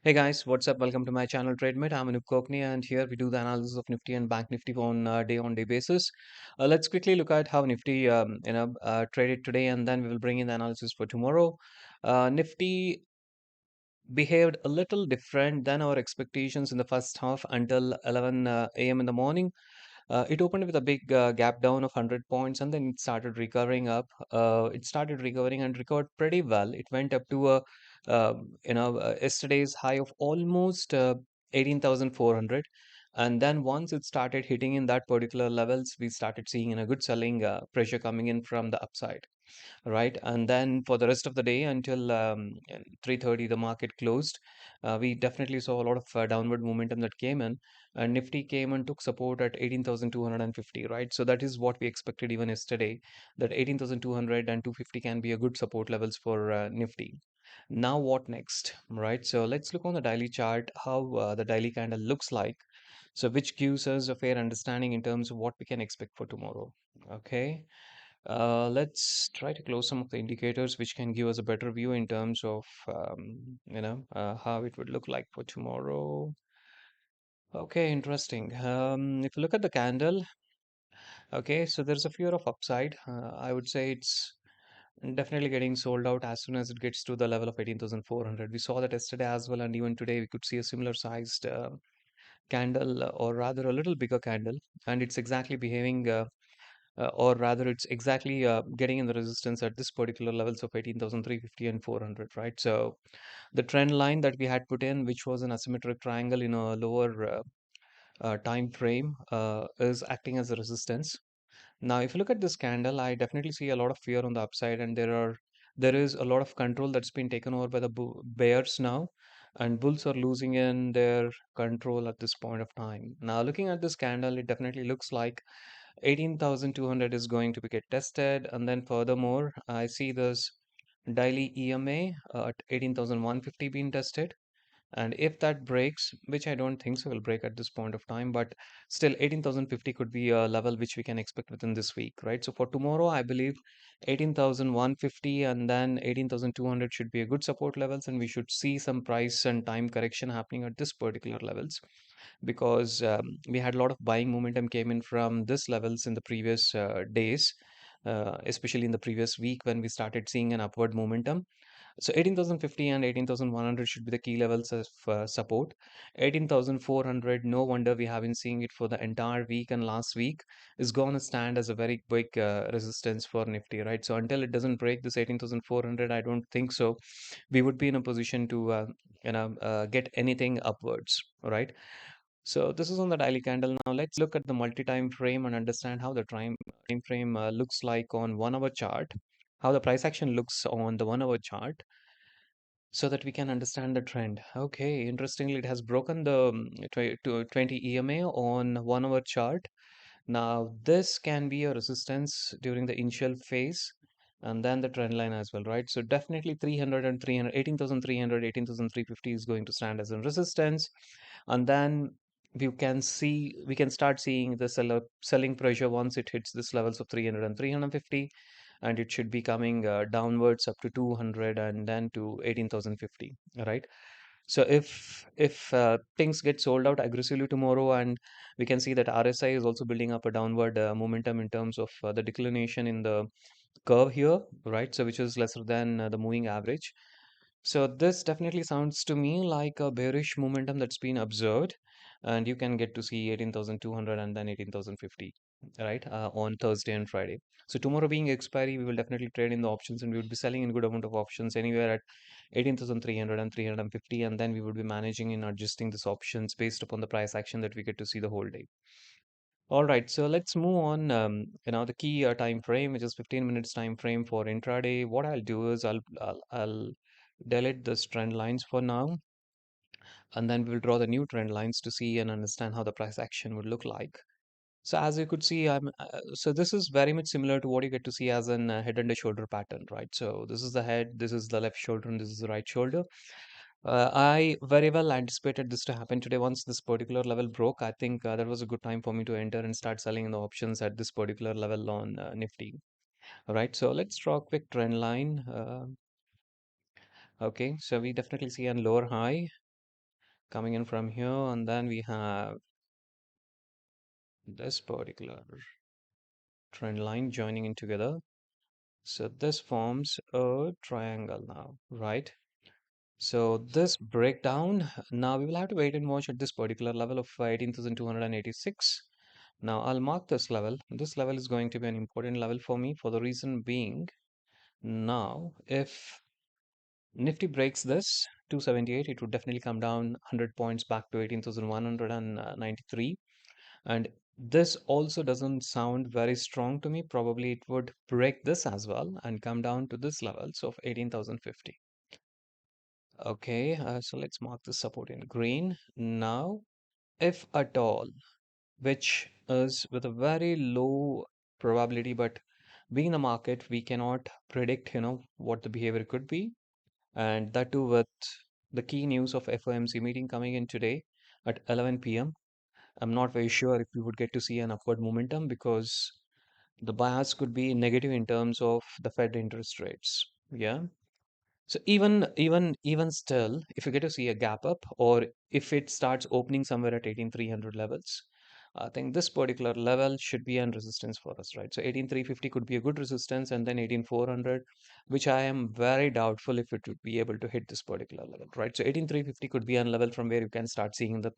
Hey guys, what's up? Welcome to my channel TradeMate. I'm Anup Kokni, and here we do the analysis of Nifty and Bank Nifty on day-on-day basis. Let's quickly look at how Nifty traded today, and then we will bring in the analysis for tomorrow. Nifty behaved a little different than our expectations in the first half until 11 a.m. in the morning. It opened with a big gap down of 100 points, and then it started recovering up. It started recovering and recovered pretty well. It went up to yesterday's high of almost 18,400. And then once it started hitting in that particular levels, we started seeing a good selling pressure coming in from the upside, right? And then for the rest of the day until 3:30, the market closed. We definitely saw a lot of downward momentum that came in, and Nifty came and took support at 18,250, right? So that is what we expected even yesterday, that 18,200 and 250 can be a good support levels for Nifty. Now what next, right? So let's look on the daily chart, how the daily candle looks like. So which gives us a fair understanding in terms of what we can expect for tomorrow. Okay. Let's try to close some of the indicators which can give us a better view in terms of how it would look like for tomorrow. Okay, interesting. If you look at the candle, okay, so there's a fear of upside. I would say it's definitely getting sold out as soon as it gets to the level of 18,400. We saw that yesterday as well, and even today we could see a similar sized candle, or rather a little bigger candle, and it's exactly behaving. Or rather it's exactly getting in the resistance at this particular levels of 18,350 and 400, right? So the trend line that we had put in, which was an asymmetric triangle in a lower time frame, is acting as a resistance. Now if you look at this candle, I definitely see a lot of fear on the upside, and there is a lot of control that's been taken over by the bears now, and bulls are losing in their control at this point of time. Now looking at this candle, it definitely looks like 18,200 is going to be get tested, and then furthermore I see this daily EMA at 18,150 being tested, and if that breaks, which I don't think so will break at this point of time, but still 18,050 could be a level which we can expect within this week, right? So for tomorrow I believe 18,150 and then 18,200 should be a good support levels, and we should see some price and time correction happening at this particular levels, because we had a lot of buying momentum came in from this levels in the previous days, especially in the previous week when we started seeing an upward momentum. So 18,050 and 18,100 should be the key levels of support. 18,400, no wonder we have been seeing it for the entire week, and last week is going to stand as a very big resistance for Nifty, right? So until it doesn't break this 18,400, I don't think so we would be in a position to get anything upwards, right? So this is on the daily candle. Now let's look at the multi-time frame and understand how the time frame looks like on 1 hour chart, how the price action looks on the 1 hour chart, so that we can understand the trend. Okay, interestingly, it has broken the 20 EMA on 1 hour chart. Now this can be a resistance during the initial phase, and then the trend line as well, right? So definitely 300 and 300, 18,300, 18,350 is going to stand as a resistance, and then we can start seeing the selling pressure once it hits this levels of 300 and 350, and it should be coming downwards up to 200 and then to 18,050, right? So if things get sold out aggressively tomorrow, and we can see that RSI is also building up a downward momentum in terms of the declination in the curve here, right? So which is lesser than the moving average. So this definitely sounds to me like a bearish momentum that's been observed, and you can get to see 18,200 and then 18,050, right, on Thursday and Friday. So tomorrow being expiry, we will definitely trade in the options, and we would be selling in good amount of options anywhere at 18,300 and 350, and then we would be managing and adjusting these options based upon the price action that we get to see the whole day. All right, so let's move on. The key time frame, which is 15 minutes time frame for intraday. What I'll do is I'll delete this trend lines for now, and then we'll draw the new trend lines to see and understand how the price action would look like. So as you could see, so this is very much similar to what you get to see as an head and a shoulder pattern, right? So this is the head, this is the left shoulder, and this is the right shoulder. I very well anticipated this to happen today. Once this particular level broke, I think that was a good time for me to enter and start selling in the options at this particular level on Nifty. All right, so let's draw a quick trend line. Okay, so we definitely see a lower high. coming in from here, and then we have this particular trend line joining in together. So this forms a triangle now, right? So this breakdown, now we will have to wait and watch at this particular level of 18,286. Now I'll mark this level. This level is going to be an important level for me for the reason being, now if Nifty breaks this 278, it would definitely come down 100 points back to 18,193. And this also doesn't sound very strong to me. Probably it would break this as well and come down to this levels of 18,050. Okay, so let's mark the support in green. Now, if at all, which is with a very low probability, but being in the market, we cannot predict, what the behavior could be. And that too with the key news of FOMC meeting coming in today at 11 p.m. I'm not very sure if we would get to see an upward momentum because the bias could be negative in terms of the Fed interest rates. Yeah. So even still, if you get to see a gap up or if it starts opening somewhere at 18,300 levels, I think this particular level should be an resistance for us, right? So 18,350 could be a good resistance, and then 18,400, which I am very doubtful if it would be able to hit this particular level, right? So 18,350 could be a level from where you can start seeing the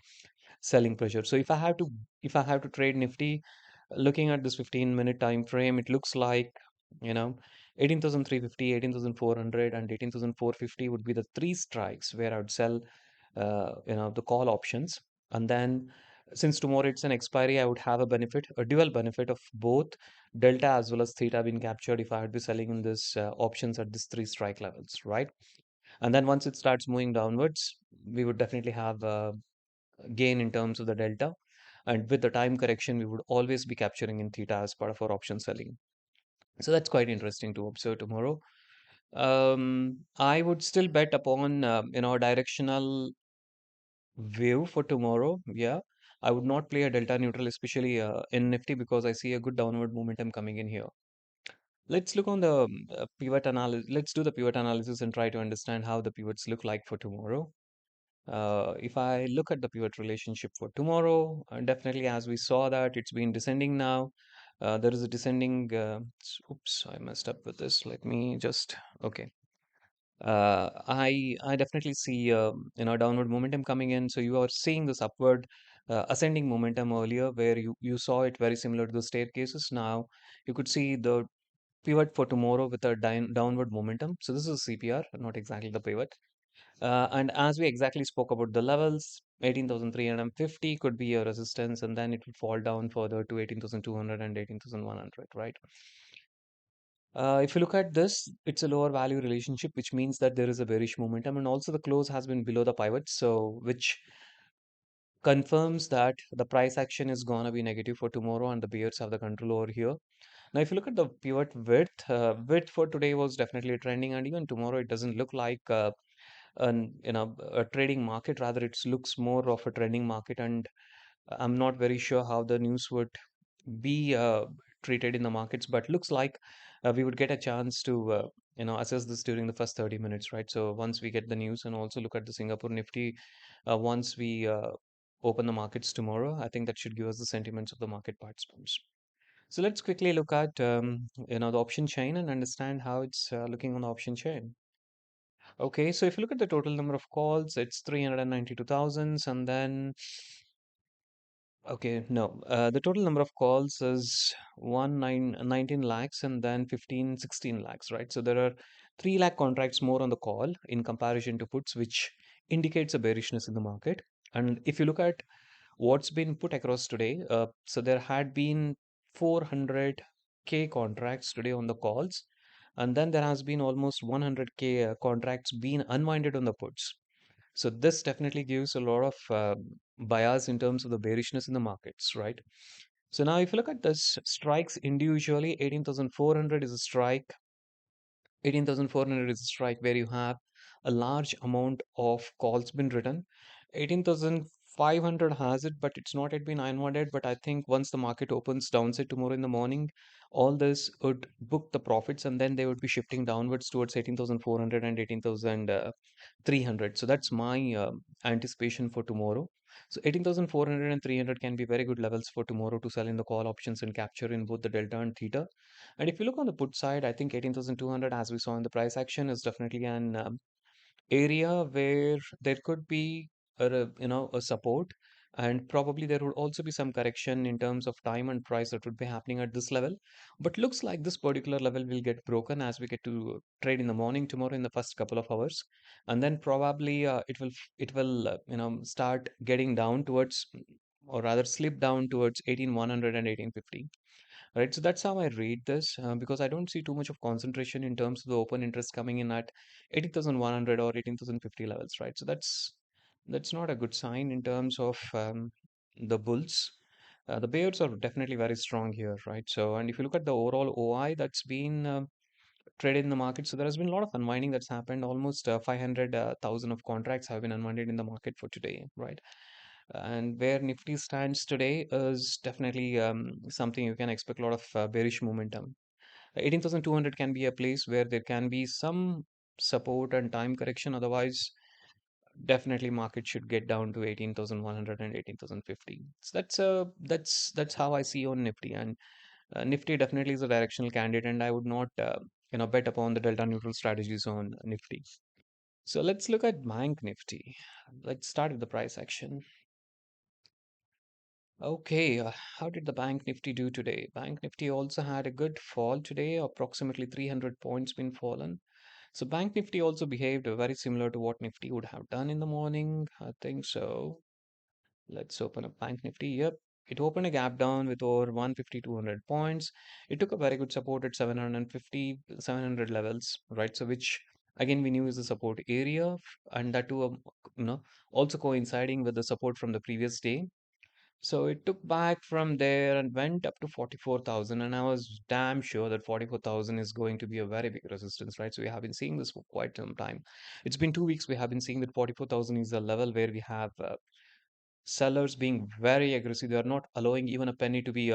selling pressure. So if I have to trade Nifty, looking at this 15-minute time frame, it looks like, you know, 18,350, 18,400, and 18,450 would be the three strikes where I would sell, the call options. And then since tomorrow it's an expiry, I would have a dual benefit of both delta as well as theta being captured if I would be selling in this options at this three strike levels, right? And then once it starts moving downwards, we would definitely have gain in terms of the delta. And with the time correction, we would always be capturing in theta as part of our option selling. So that's quite interesting to observe tomorrow. I would still bet upon directional view for tomorrow. Yeah, I would not play a delta neutral, especially in Nifty, because I see a good downward momentum coming in here. Let's look on the pivot analysis. Let's do the pivot analysis and try to understand how the pivots look like for tomorrow. If I look at the pivot relationship for tomorrow, definitely as we saw that it's been descending now. There is a descending, oops, I messed up with this. Let me just, okay. I definitely see, downward momentum coming in. So you are seeing this upward ascending momentum earlier where you saw it very similar to the staircases. Now you could see the pivot for tomorrow with a downward momentum. So this is CPR, not exactly the pivot. And as we exactly spoke about the levels, 18,350 could be a resistance, and then it will fall down further to 18,200 and 18,100, right? If you look at this, it's a lower value relationship, which means that there is a bearish momentum, and also the close has been below the pivot, so which confirms that the price action is gonna be negative for tomorrow, and the bears have the control over here. Now, if you look at the pivot width for today was definitely trending, and even tomorrow it doesn't look like a trading market. Rather, it looks more of a trending market, and I'm not very sure how the news would be treated in the markets, but looks like we would get a chance to assess this during the first 30 minutes, right? So once we get the news and also look at the Singapore Nifty, once we open the markets tomorrow, I think that should give us the sentiments of the market participants. So let's quickly look at the option chain and understand how it's looking on the option chain. Okay, so if you look at the total number of calls, it's 392,000, and then okay, no, the total number of calls is 19 lakhs and then 16 lakhs, right? So there are 3 lakh contracts more on the call in comparison to puts, which indicates a bearishness in the market. And if you look at what's been put across today, so there had been 400K contracts today on the calls, and then there has been almost 100K contracts being unwinded on the puts. So this definitely gives a lot of bias in terms of the bearishness in the markets, right? So now if you look at this strikes individually, 18,400 is a strike. 18,400 is a strike where you have a large amount of calls been written. 18,000 500 has it, but it's not yet been unwinded. But I think once the market opens downside tomorrow in the morning, all this would book the profits and then they would be shifting downwards towards 18,400 and 18,300. So that's my anticipation for tomorrow. So 18,400 and 300 can be very good levels for tomorrow to sell in the call options and capture in both the delta and theta. And if you look on the put side, I think 18,200, as we saw in the price action, is definitely an area where there could be a support, and probably there would also be some correction in terms of time and price that would be happening at this level. But looks like this particular level will get broken as we get to trade in the morning tomorrow in the first couple of hours, and then probably it will start getting down towards, or rather slip down towards 18,100 and 1850. Right, so that's how I read this, because I don't see too much of concentration in terms of the open interest coming in at 18,100 or 18,050 levels, right? So that's not a good sign in terms of the bulls. The bears are definitely very strong here, right? So, and if you look at the overall OI that's been traded in the market, so there has been a lot of unwinding that's happened. Almost 500,000 of contracts have been unwinded in the market for today, right? And where Nifty stands today is definitely something you can expect a lot of bearish momentum. 18,200 can be a place where there can be some support and time correction. Otherwise, definitely market should get down to 18,100 and 18,050. So that's how I see on Nifty. And Nifty definitely is a directional candidate, and I would not bet upon the delta neutral strategies on Nifty. So let's look at Bank Nifty. Let's start with the price action. Okay, how did the Bank Nifty do today? Bank Nifty also had a good fall today, approximately 300 points been fallen. So Bank Nifty also behaved very similar to what Nifty would have done in the morning. I think so. Let's open up Bank Nifty. Yep, it opened a gap down with over 150, 200 points. It took a very good support at 750, 700 levels, right? So which again we knew is the support area, and that too, you know, also coinciding with the support from the previous day. So it took back from there and went up to 44,000. And I was damn sure that 44,000 is going to be a very big resistance, right? So we have been seeing this for quite some time. It's been 2 weeks. We have been seeing that 44,000 is a level where we have sellers being very aggressive. They are not allowing even a penny to be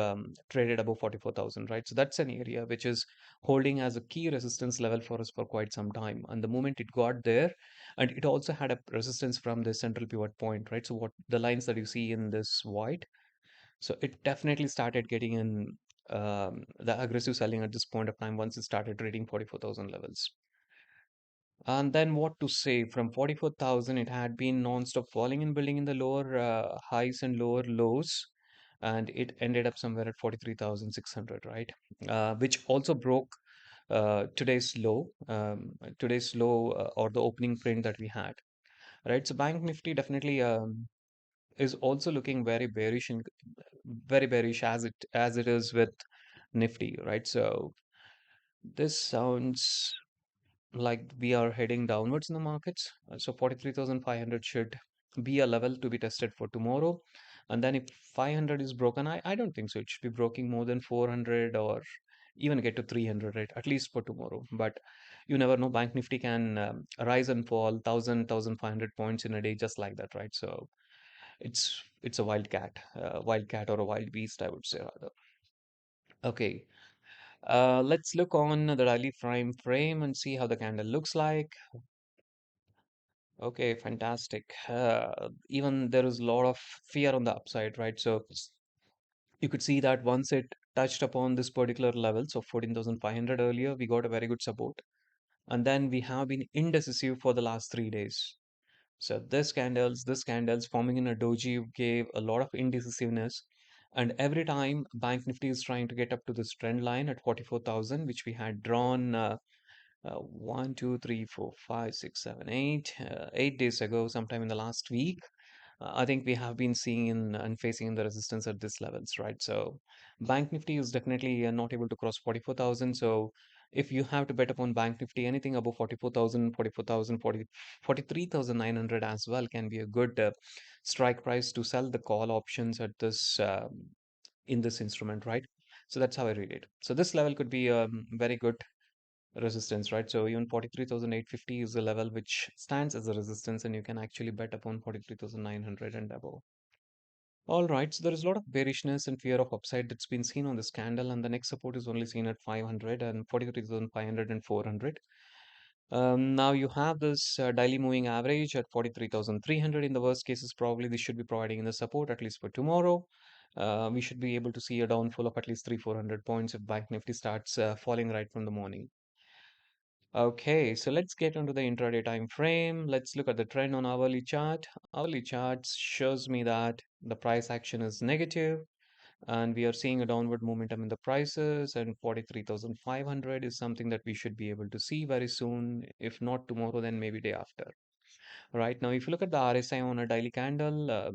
traded above 44,000, right? So that's an area which is holding as a key resistance level for us for quite some time. And the moment it got there, and it also had a resistance from the central pivot point, right? So what the lines that you see in this white, so it definitely started getting in the aggressive selling at this point of time once it started trading 44,000 levels. And then what to say, from 44,000, it had been non-stop falling and building in the lower highs and lower lows. And it ended up somewhere at 43,600, right? Which also broke today's low or the opening print that we had, right? So Bank Nifty definitely is also looking very bearish and very bearish as it is with Nifty, right? So this sounds like we are heading downwards in the markets. So 43,500 should be a level to be tested for tomorrow. And then if 500 is broken, I don't think so. It should be breaking more than 400 or even get to 300, right? At least for tomorrow. But you never know. Bank Nifty can rise and fall 1,500 points in a day just like that, right? So it's a wildcat or a wild beast, I would say rather. Okay, let's look on the daily time frame and see how the candle looks like. Okay, fantastic. Even there is a lot of fear on the upside, right? So you could see that once it touched upon this particular level, so 14,500 earlier, we got a very good support. And then we have been indecisive for the last 3 days. So this candles forming in a doji gave a lot of indecisiveness. And every time Bank Nifty is trying to get up to this trend line at 44,000, which we had drawn 1, 2, 3, 4, 5, 6, 7, 8, 8 days ago, sometime in the last week. I think we have been seeing and facing in the resistance at these levels, right? So Bank Nifty is definitely not able to cross 44,000. So if you have to bet upon Bank Nifty, anything above 44,000, 44,000, 43,900 as well can be a good strike price to sell the call options at this in this instrument, right? So that's how I read it. So this level could be very good resistance, right? So even 43,850 is the level which stands as a resistance, and you can actually bet upon 43,900 and above. All right, so there is a lot of bearishness and fear of upside that's been seen on this candle, and the next support is only seen at 500 and 43,500 and 400. Now you have this daily moving average at 43,300. In the worst cases, probably this should be providing the support at least for tomorrow. We should be able to see a downfall of at least 300-400 points if Bank Nifty starts falling right from the morning. Okay, so let's get onto the intraday time frame. Let's look at the trend on hourly chart. Hourly chart shows me that the price action is negative, and we are seeing a downward momentum in the prices, and 43,500 is something that we should be able to see very soon. If not tomorrow, then maybe day after. Right now, if you look at the RSI on a daily candle,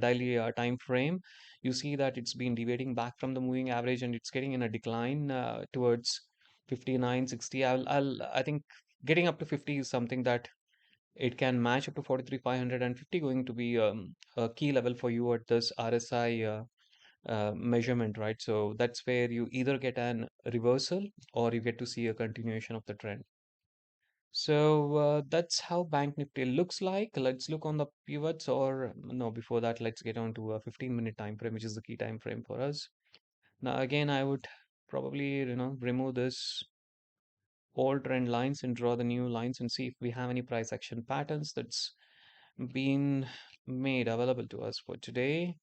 daily time frame, you see that it's been deviating back from the moving average, and it's getting in a decline towards 59, 60. I think getting up to 50 is something that it can match up to 43,500, and 50 going to be a key level for you at this RSI measurement, right? So that's where you either get an reversal or you get to see a continuation of the trend. So that's how Bank Nifty looks like. Let's look on the pivots, or no, before that, let's get on to a 15-minute time frame, which is the key time frame for us. Now, again, I would probably, remove this old trend lines and draw the new lines and see if we have any price action patterns that's been made available to us for today.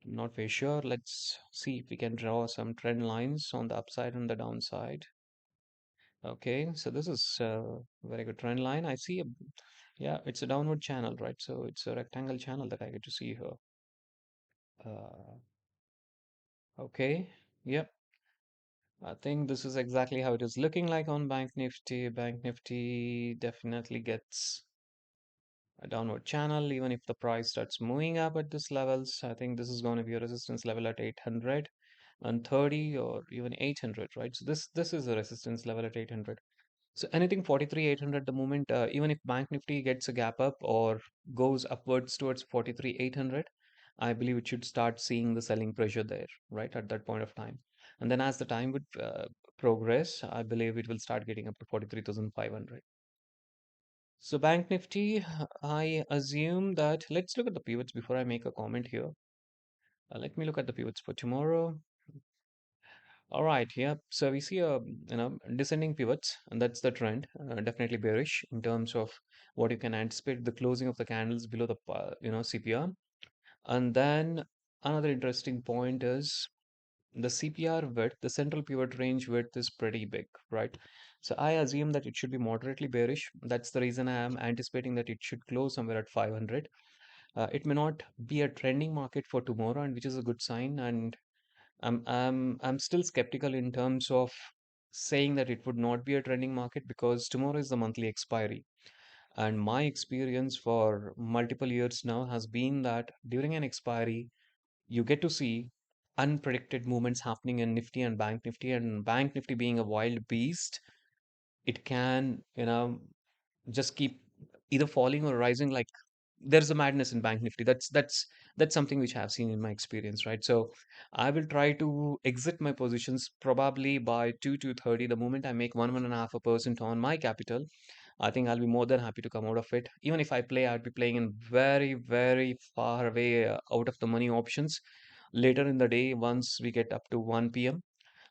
I'm not very sure. Let's see if we can draw some trend lines on the upside and the downside. Okay, so this is a very good trend line. I see yeah, it's a downward channel, right? So it's a rectangle channel that I get to see here. Uh, okay, yep. I think this is exactly how it is looking like on Bank Nifty. Bank Nifty definitely gets a downward channel, even if the price starts moving up at this levels. I think this is going to be a resistance level at 800 and 30 or even 800, right? So this is a resistance level at 800. So anything 43,800 the moment, even if Bank Nifty gets a gap up or goes upwards towards 43,800, I believe it should start seeing the selling pressure there, right, at that point of time. And then as the time would progress, I believe it will start getting up to 43,500. So Bank Nifty, I assume that let's look at the pivots before I make a comment here. Let me look at the pivots for tomorrow. All right, yeah. So we see a descending pivots, and that's the trend. Definitely bearish in terms of what you can anticipate the closing of the candles below the CPR. And then another interesting point is the CPR width, the central pivot range width is pretty big, right? So I assume that it should be moderately bearish. That's the reason I am anticipating that it should close somewhere at 500. It may not be a trending market for tomorrow, and which is a good sign. And I'm still skeptical in terms of saying that it would not be a trending market because tomorrow is the monthly expiry. And my experience for multiple years now has been that during an expiry, you get to see unpredicted movements happening in Nifty and Bank Nifty. And Bank Nifty being a wild beast, it can, just keep either falling or rising. Like there's a madness in Bank Nifty. That's something which I've seen in my experience, right? So I will try to exit my positions probably by 2 to 30. The moment I make 1.5% on my capital, I think I'll be more than happy to come out of it. Even if I play, I'd be playing in very, very far away out of the money options later in the day once we get up to 1 p.m.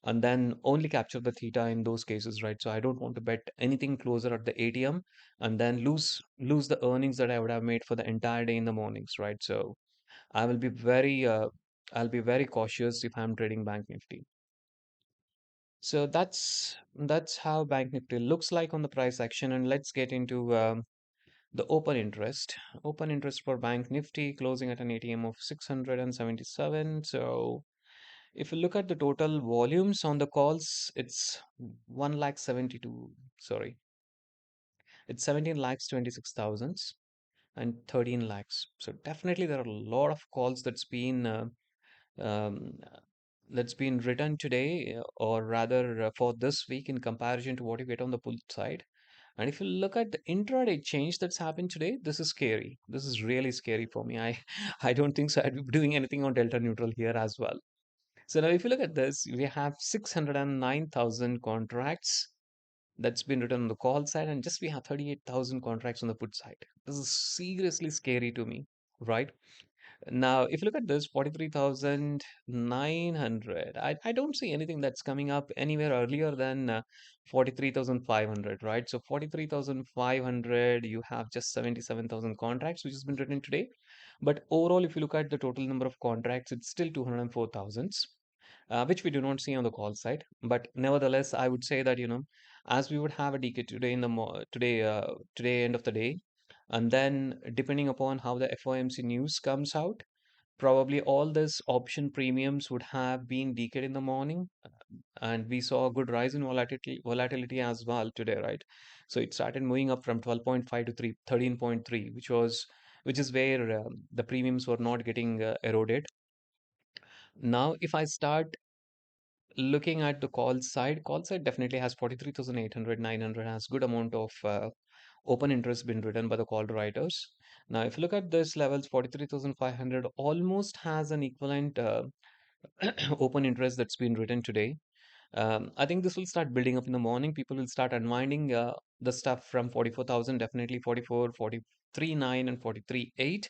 and then only capture the theta in those cases, right? So I don't want to bet anything closer at the ATM and then lose the earnings that I would have made for the entire day in the mornings, right? So I will be I'll be very cautious if I'm trading Bank Nifty. So that's how Bank Nifty looks like on the price action, and let's get into the open interest. Open interest for Bank Nifty closing at an ATM of 677. So if you look at the total volumes on the calls, it's 1 lakh 72, sorry, it's 17 lakhs 26,000 and 13 lakhs. So definitely there are a lot of calls um, that's been written today, or rather for this week in comparison to what you get on the pull side. And if you look at the intraday change that's happened today, this is scary. This is really scary for me. I don't think so. I'd be doing anything on delta neutral here as well. So now if you look at this, we have 609,000 contracts that's been written on the call side, and just we have 38,000 contracts on the put side. This is seriously scary to me, right? Now, if you look at this 43,900, I don't see anything that's coming up anywhere earlier than 43,500, right? So 43,500, you have just 77,000 contracts, which has been written today. But overall, if you look at the total number of contracts, it's still 204,000, which we do not see on the call side. But nevertheless, I would say that, as we would have a decay today in the today end of the day, and then depending upon how the FOMC news comes out, probably all this option premiums would have been decayed in the morning, and we saw a good rise in volatility as well today, right? So it started moving up from 12.5 to 13.3, which is where the premiums were not getting eroded. Now, if I start looking at the call side definitely has 43,800, 900 has good amount of open interest been written by the call writers. Now, if you look at this levels, 43,500 almost has an equivalent open interest that's been written today. I think this will start building up in the morning. People will start unwinding the stuff from 44,000, definitely 44, 43.9 and 43.8.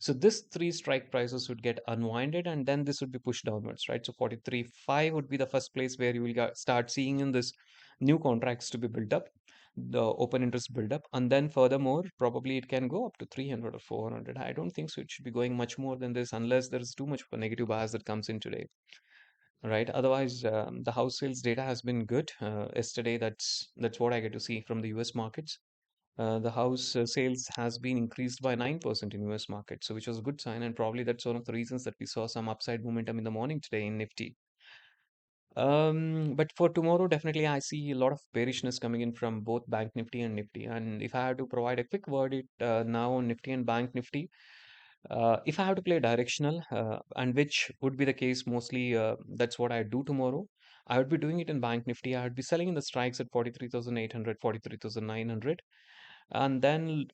So this three strike prices would get unwinded and then this would be pushed downwards, right? So 43.5 would be the first place where you will start seeing in this new contracts to be built up, the open interest build up. And then furthermore, probably it can go up to 300 or 400. I don't think so. It should be going much more than this unless there is too much of a negative bias that comes in today, right? Otherwise, the house sales data has been good. Yesterday, that's what I get to see from the US markets. The house sales has been increased by 9% in US market, so which was a good sign, and probably that's one of the reasons that we saw some upside momentum in the morning today in Nifty. But for tomorrow, definitely I see a lot of bearishness coming in from both Bank Nifty and Nifty. And if I had to provide a quick verdict now on Nifty and Bank Nifty, if I have to play directional, and which would be the case mostly, that's what I do tomorrow. I would be doing it in Bank Nifty. I would be selling in the strikes at 43,800, 43,900, and then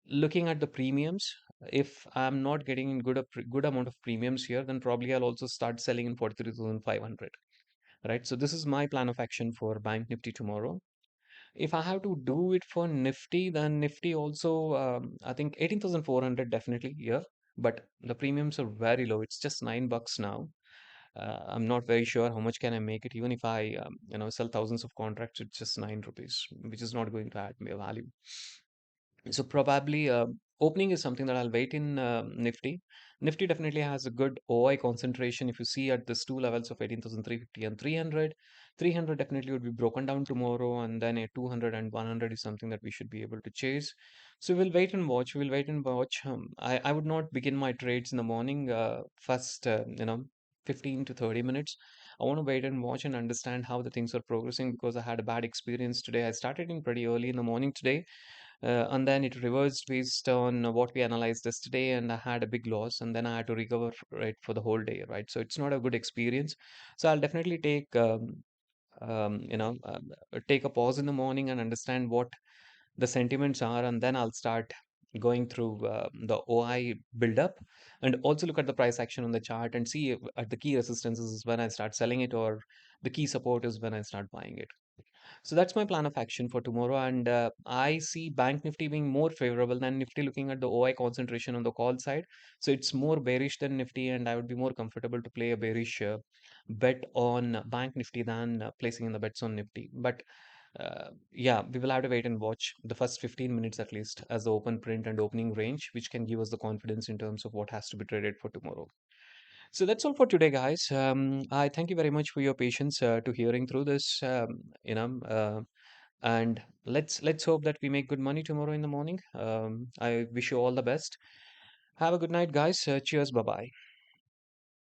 looking at the premiums. If I'm not getting in good amount of premiums here, then probably I'll also start selling in 43,500. Right. So this is my plan of action for Bank Nifty tomorrow. If I have to do it for Nifty, then Nifty also, I think 18,400 definitely, yeah. But the premiums are very low. It's just $9 now. I'm not very sure how much can I make it. Even if I, sell thousands of contracts, it's just 9 rupees, which is not going to add me a value. So probably opening is something that I'll wait in Nifty. Nifty definitely has a good OI concentration. If you see at this two levels of 18,350 and 300, 300 definitely would be broken down tomorrow, and then a 200 and 100 is something that we should be able to chase. So we'll wait and watch. We'll wait and watch. I would not begin my trades in the morning, first, 15 to 30 minutes. I want to wait and watch and understand how the things are progressing because I had a bad experience today. I started in pretty early in the morning today, and then it reversed based on what we analyzed yesterday, and I had a big loss, and then I had to recover it for the whole day, right? So it's not a good experience. So I'll definitely take a pause in the morning and understand what the sentiments are, and then I'll start going through the OI build-up, and also look at the price action on the chart and see if at the key resistances is when I start selling it, or the key support is when I start buying it. So that's my plan of action for tomorrow. And I see Bank Nifty being more favorable than Nifty looking at the OI concentration on the call side. So it's more bearish than Nifty, and I would be more comfortable to play a bearish bet on Bank Nifty than placing in the bets on Nifty. But yeah, we will have to wait and watch the first 15 minutes at least as the open print and opening range, which can give us the confidence in terms of what has to be traded for tomorrow. So that's all for today, guys. I thank you very much for your patience to hearing through this. And let's hope that we make good money tomorrow in the morning. I wish you all the best. Have a good night, guys. Cheers. Bye bye.